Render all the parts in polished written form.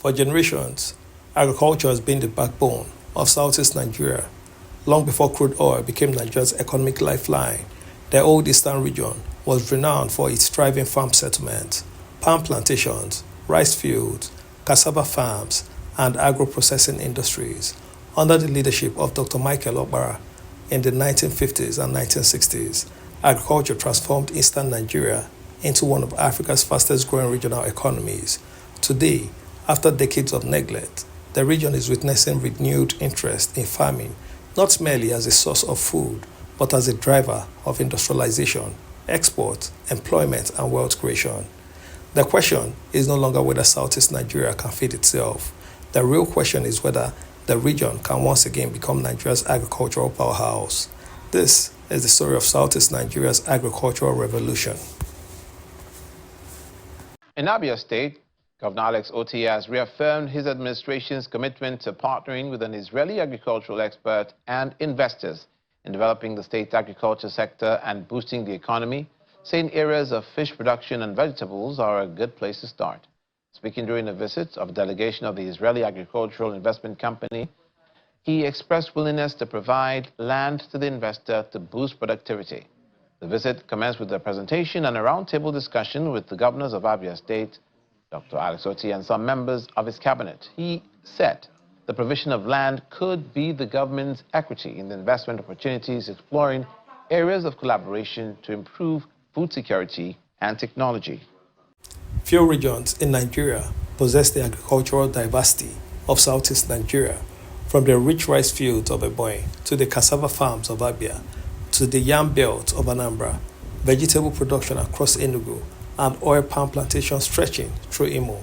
For generations, agriculture has been the backbone of Southeast Nigeria. Long before crude oil became Nigeria's economic lifeline, the old eastern region was renowned for its thriving farm settlements, palm plantations, rice fields, cassava farms, and agro-processing industries. Under the leadership of Dr. Michael Okpara in the 1950s and 1960s, agriculture transformed eastern Nigeria into one of Africa's fastest growing regional economies. Today, after decades of neglect, the region is witnessing renewed interest in farming, not merely as a source of food, but as a driver of industrialization, export, employment, and wealth creation. The question is no longer whether Southeast Nigeria can feed itself. The real question is whether the region can once again become Nigeria's agricultural powerhouse. This is the story of Southeast Nigeria's agricultural revolution. In Abia State, Governor Alex Otti has reaffirmed his administration's commitment to partnering with an Israeli agricultural expert and investors in developing the state's agriculture sector and boosting the economy, saying areas of fish production and vegetables are a good place to start. Speaking during a visit of a delegation of the Israeli Agricultural Investment Company, he expressed willingness to provide land to the investor to boost productivity. The visit commenced with a presentation and a roundtable discussion with the governors of Abia State, Dr. Alex Otti, and some members of his cabinet. He said the provision of land could be the government's equity in the investment opportunities, exploring areas of collaboration to improve food security and technology. Few regions in Nigeria possess the agricultural diversity of Southeast Nigeria, from the rich rice fields of Ebonyi to the cassava farms of Abia to the yam belt of Anambra, vegetable production across Enugu, and oil palm plantations stretching through Imo.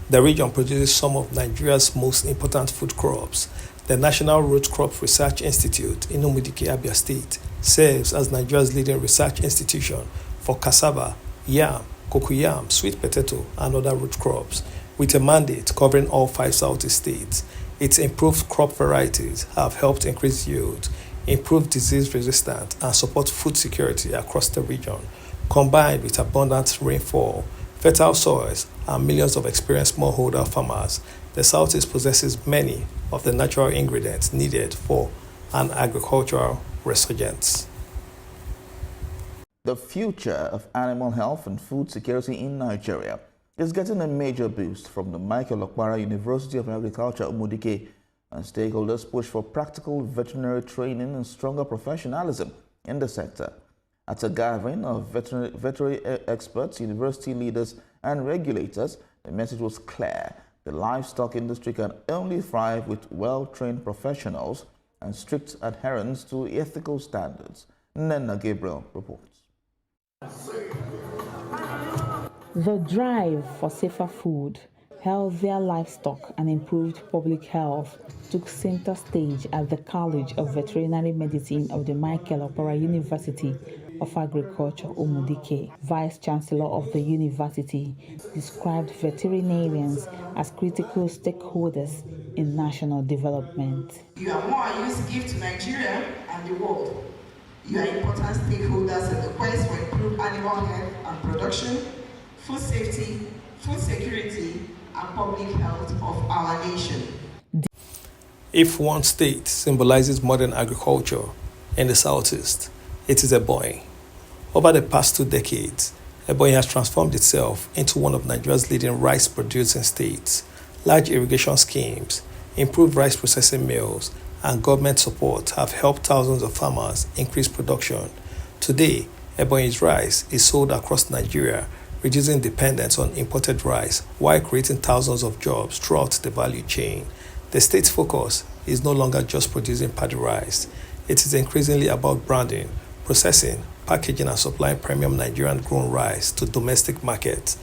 The region produces some of Nigeria's most important food crops. The National Root Crop Research Institute in Umudike, Abia State, serves as Nigeria's leading research institution for cassava, yam, cocoyam, sweet potato, and other root crops. With a mandate covering all 5 Southeast states, its improved crop varieties have helped increase yield, improve disease resistance, and support food security across the region. Combined with abundant rainfall, fertile soils, and millions of experienced smallholder farmers, the Southeast possesses many of the natural ingredients needed for an agricultural resurgence. The future of animal health and food security in Nigeria is getting a major boost from the Michael Okpara University of Agriculture, Umudike, and stakeholders push for practical veterinary training and stronger professionalism in the sector. At a gathering of veterinary experts, university leaders, and regulators, the message was clear. The livestock industry can only thrive with well-trained professionals and strict adherence to ethical standards. Nena Gabriel reports. The drive for safer food, healthier livestock, and improved public health took center stage at the College of Veterinary Medicine of the Michael Okpara University of Agriculture, Umudike. Vice Chancellor of the university described veterinarians as critical stakeholders in national development. You are more a use gift to Nigeria and the world. You are important stakeholders in the quest for improved animal health and production, food safety, food security, and public health of our nation. If one state symbolizes modern agriculture in the Southeast, it is Ebonyi. Over the past 2 decades, Ebonyi has transformed itself into one of Nigeria's leading rice-producing states. Large irrigation schemes, improved rice processing mills, and government support have helped thousands of farmers increase production. Today, Ebonyi's rice is sold across Nigeria, reducing dependence on imported rice while creating thousands of jobs throughout the value chain. The state's focus is no longer just producing paddy rice. It is increasingly about branding, processing, packaging, and supplying premium Nigerian-grown rice to domestic markets.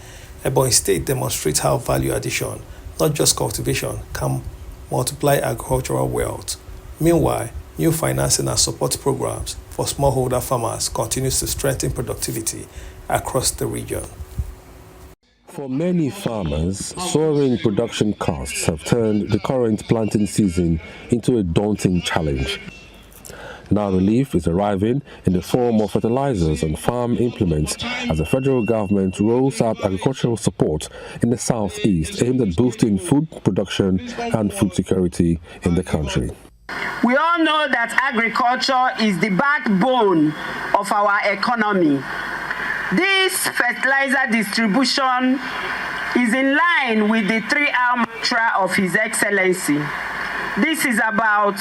Ebonyi State demonstrates how value addition, not just cultivation, can multiply agricultural wealth. Meanwhile, new financing and support programs for smallholder farmers continues to strengthen productivity across the region. For many farmers, soaring production costs have turned the current planting season into a daunting challenge. Now relief is arriving in the form of fertilizers and farm implements as the federal government rolls out agricultural support in the southeast aimed at boosting food production and food security in the country. We all know that agriculture is the backbone of our economy. This fertilizer distribution is in line with the 3R mantra of His Excellency. This is about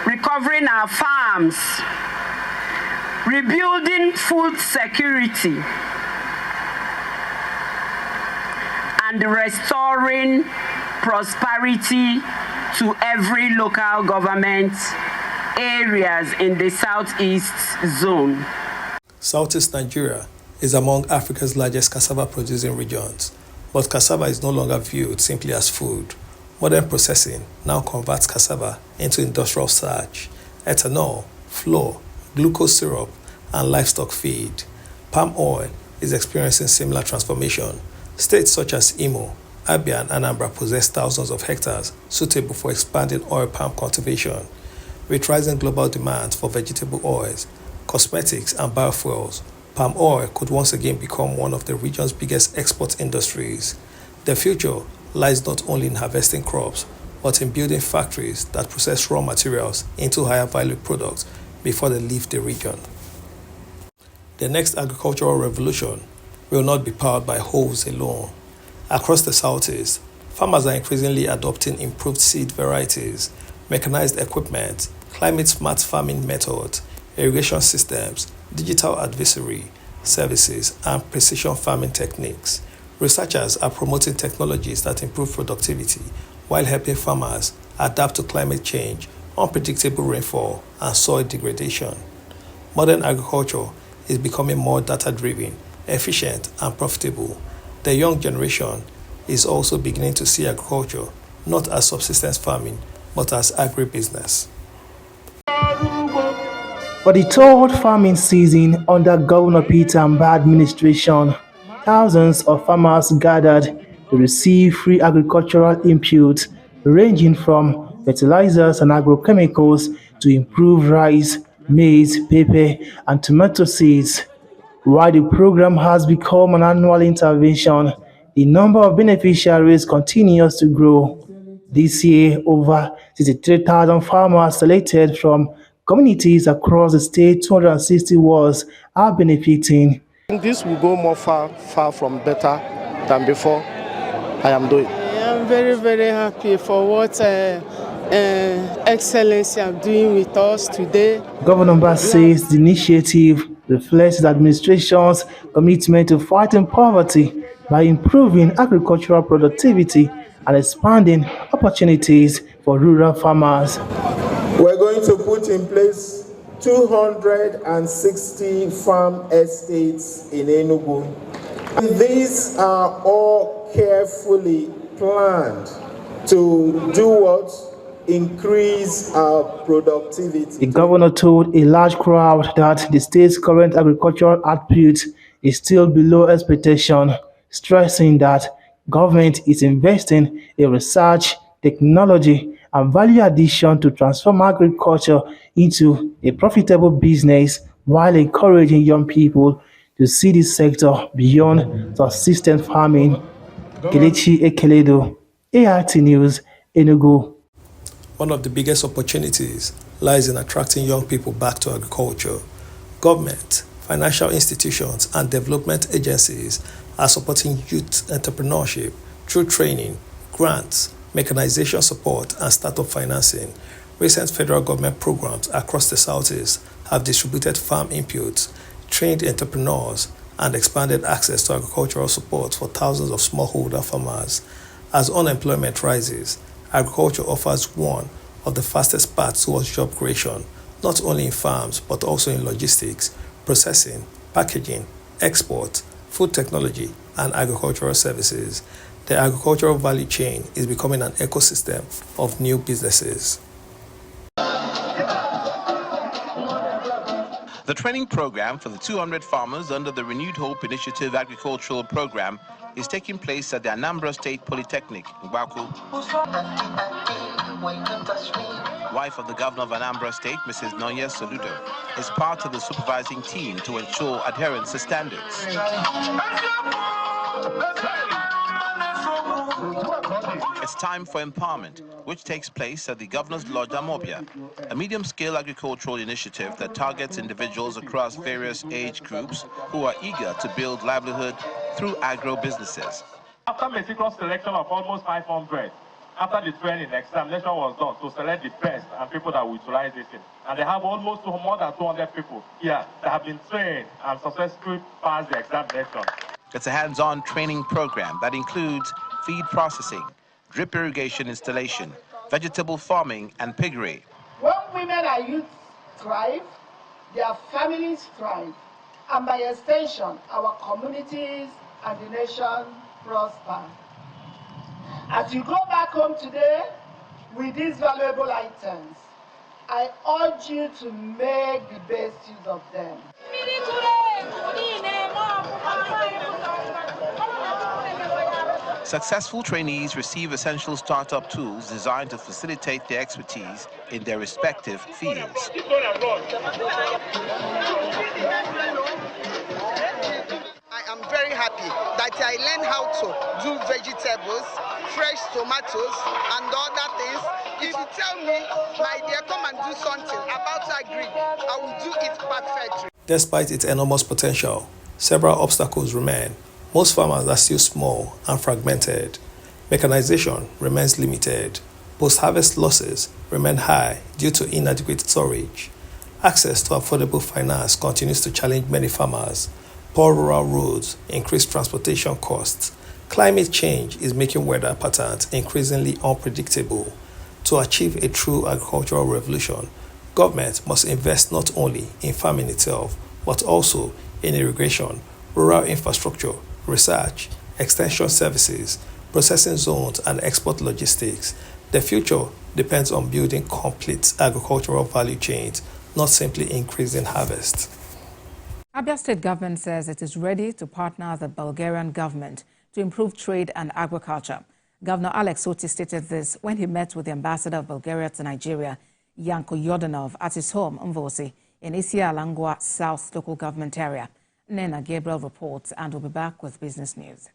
recovering our farms, rebuilding food security, and restoring prosperity to every local government areas in the Southeast zone. Southeast Nigeria is among Africa's largest cassava producing regions, but cassava is no longer viewed simply as food. Modern processing now converts cassava into industrial starch, ethanol, flour, glucose syrup, and livestock feed. Palm oil is experiencing similar transformation. States such as Imo, Abia, and Anambra possess thousands of hectares suitable for expanding oil palm cultivation. With rising global demand for vegetable oils, cosmetics, and biofuels, palm oil could once again become one of the region's biggest export industries. The future lies not only in harvesting crops, but in building factories that process raw materials into higher value products before they leave the region. The next agricultural revolution will not be powered by hoes alone. Across the Southeast, farmers are increasingly adopting improved seed varieties, mechanized equipment, climate-smart farming methods, irrigation systems, digital advisory services, and precision farming techniques. Researchers are promoting technologies that improve productivity while helping farmers adapt to climate change, unpredictable rainfall, and soil degradation. Modern agriculture is becoming more data-driven, efficient, and profitable. The young generation is also beginning to see agriculture not as subsistence farming, but as agribusiness. For the third farming season under Governor Peter Mbah administration, thousands of farmers gathered to receive free agricultural inputs ranging from fertilizers and agrochemicals to improve rice, maize, pepper, and tomato seeds. While the program has become an annual intervention, the number of beneficiaries continues to grow. This year, over 63,000 farmers selected from communities across the state 260 wards are benefiting. This will go more far from better than before I am doing. I'm very, very happy for what Excellency are doing with us today. Governor Mbah says the initiative reflects the administration's commitment to fighting poverty by improving agricultural productivity and expanding opportunities for rural farmers. We're going to put in place 260 farm estates in Enugu. And these are all carefully planned to do what? Increase our productivity. The governor told a large crowd that the state's current agricultural output is still below expectation, stressing that government is investing in research, technology, and value addition to transform agriculture into a profitable business while encouraging young people to see this sector beyond subsistence farming. Kelechi Ekeledo, ART News, Enugu. One of the biggest opportunities lies in attracting young people back to agriculture. Government, financial institutions, and development agencies are supporting youth entrepreneurship through training, grants, mechanization support, and startup financing. Recent federal government programs across the Southeast have distributed farm inputs, trained entrepreneurs, and expanded access to agricultural support for thousands of smallholder farmers. As unemployment rises, agriculture offers one of the fastest paths towards job creation, not only in farms, but also in logistics, processing, packaging, export, food technology, and agricultural services. The agricultural value chain is becoming an ecosystem of new businesses. The training program for the 200 farmers under the Renewed Hope Initiative Agricultural Program is taking place at the Anambra State Polytechnic in Gbaku. Wife of the Governor of Anambra State, Mrs. Nonya Soludo, is part of the supervising team to ensure adherence to standards. It's time for empowerment, which takes place at the Governor's Lodge Amobia, a medium-scale agricultural initiative that targets individuals across various age groups who are eager to build livelihood through agro-businesses. After meticulous selection of almost 500, after the training, examination was done to select the best and people that will utilize this thing. And they have almost more than 200 people here that have been trained and successfully passed the examination. It's a hands-on training program that includes feed processing, drip irrigation installation, vegetable farming, and piggery. When women and youth thrive, their families thrive, and by extension, our communities and the nation prosper. As you go back home today with these valuable items, I urge you to make the best use of them. Successful trainees receive essential startup tools designed to facilitate their expertise in their respective fields. I am very happy that I learned how to do vegetables, fresh tomatoes, and other things. If you tell me, my dear, come and do something about agri, I will do it perfectly. Despite its enormous potential, several obstacles remain. Most farmers are still small and fragmented. Mechanization remains limited. Post-harvest losses remain high due to inadequate storage. Access to affordable finance continues to challenge many farmers. Poor rural roads increase transportation costs. Climate change is making weather patterns increasingly unpredictable. To achieve a true agricultural revolution, government must invest not only in farming itself, but also in irrigation, rural infrastructure, research, extension services, processing zones, and export logistics. The future depends on building complete agricultural value chains, not simply increasing harvest. Abia State government says it is ready to partner with the Bulgarian government to improve trade and agriculture. Governor Alex Oti stated this when he met with the ambassador of Bulgaria to Nigeria, Yanko Yordanov, at his home, Mvosi, in Isia Alangwa South local government area. Nena Gabriel reports and will be back with business news.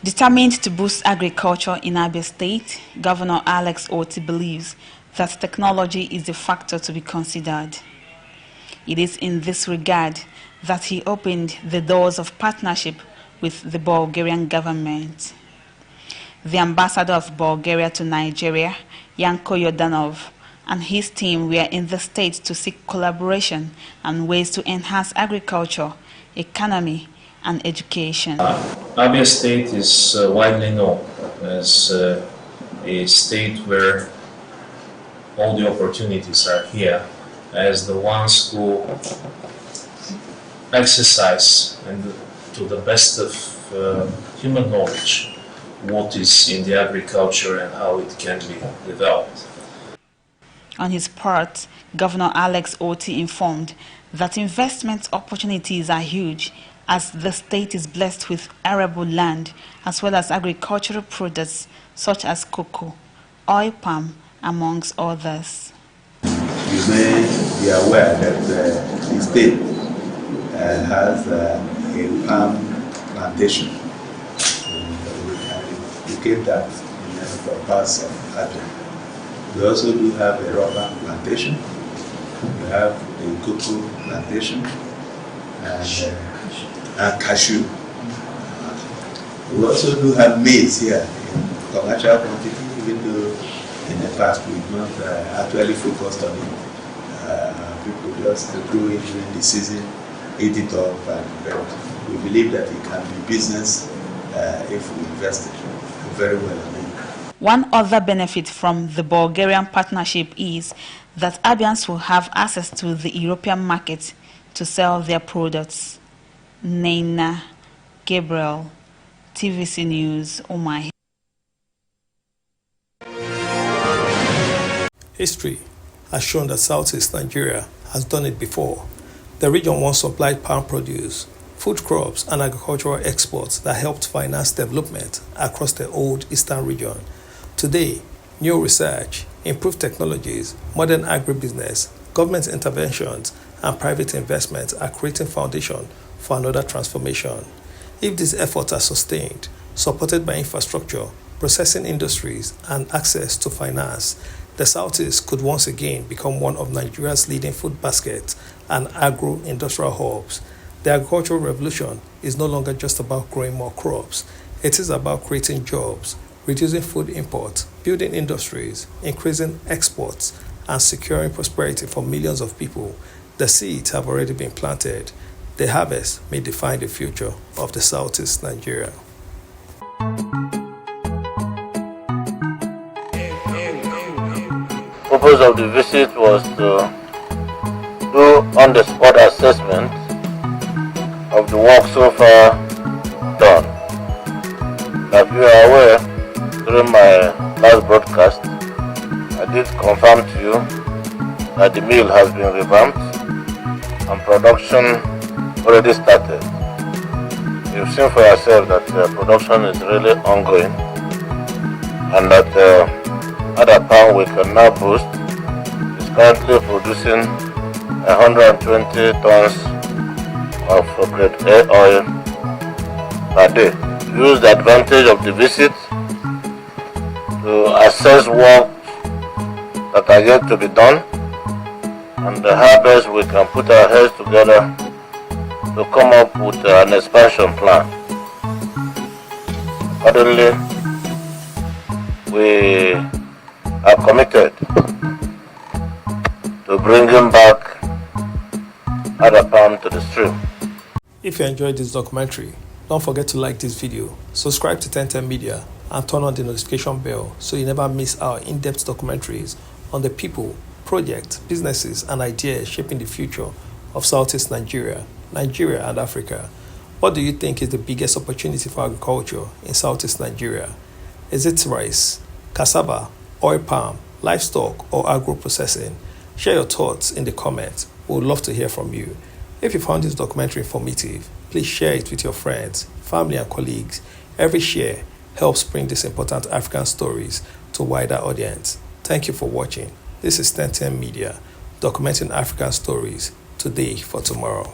Determined to boost agriculture in Abia State, Governor Alex Oti believes that technology is a factor to be considered. It is in this regard that he opened the doors of partnership with the Bulgarian government. The ambassador of Bulgaria to Nigeria, Yanko Yordanov, and his team were in the state to seek collaboration and ways to enhance agriculture, economy, and education. Abia State is widely known as a state where all the opportunities are here, as the ones who exercise and to the best of human knowledge what is in the agriculture and how it can be developed. On his part, Governor Alex Oti informed that investment opportunities are huge as the state is blessed with arable land as well as agricultural products such as cocoa, oil palm, amongst others. You may be aware that the state has a palm plantation. We can duplicate that in the parts of Abia. We also do have a rubber plantation. We have a cocoa plantation and cashew. We also do have maize here in commercial quantity, even though in the past we've not actually focused on it. People just grow it during the season, eat it up, and we believe that it can be business if we invest it very well in it. One other benefit from the Bulgarian partnership is that Abians will have access to the European market to sell their products. Nena Gabriel, TVC News, Omai. History has shown that Southeast Nigeria has done it before. The region once supplied palm produce, food crops, and agricultural exports that helped finance development across the old eastern region. Today, new research, improved technologies, modern agribusiness, government interventions, and private investments are creating foundation for another transformation. If these efforts are sustained, supported by infrastructure, processing industries, and access to finance, the Southeast could once again become one of Nigeria's leading food baskets and agro-industrial hubs. The agricultural revolution is no longer just about growing more crops. It is about creating jobs, reducing food imports, building industries, increasing exports, and securing prosperity for millions of people. The seeds have already been planted. The harvest may define the future of the Southeast Nigeria. The purpose of the visit was to do on-the-spot assessment of the work so far done. As you are aware, during my last broadcast, I did confirm to you that the mill has been revamped and production already started. You've seen for yourself that production is really ongoing and that other palm we can now boast is currently producing 120 tons of grade A oil per day. Use the advantage of the visit to assess work that are yet to be done and how best we can put our heads together to come up with an expansion plan. Accordingly, we are committed to bringing back other palm to the stream. If you enjoyed this documentary, don't forget to like this video, subscribe to 1010 Media, and turn on the notification bell so you never miss our in-depth documentaries on the people, projects, businesses, and ideas shaping the future of Southeast Nigeria, and Africa. What do you think is the biggest opportunity for agriculture in Southeast Nigeria? Is it rice, cassava, oil palm, livestock, or agro-processing? Share your thoughts in the comments. We would love to hear from you. If you found this documentary informative, please share it with your friends, family, and colleagues. Every share helps bring these important African stories to a wider audience. Thank you for watching. This is 1010 Media, documenting African stories today for tomorrow.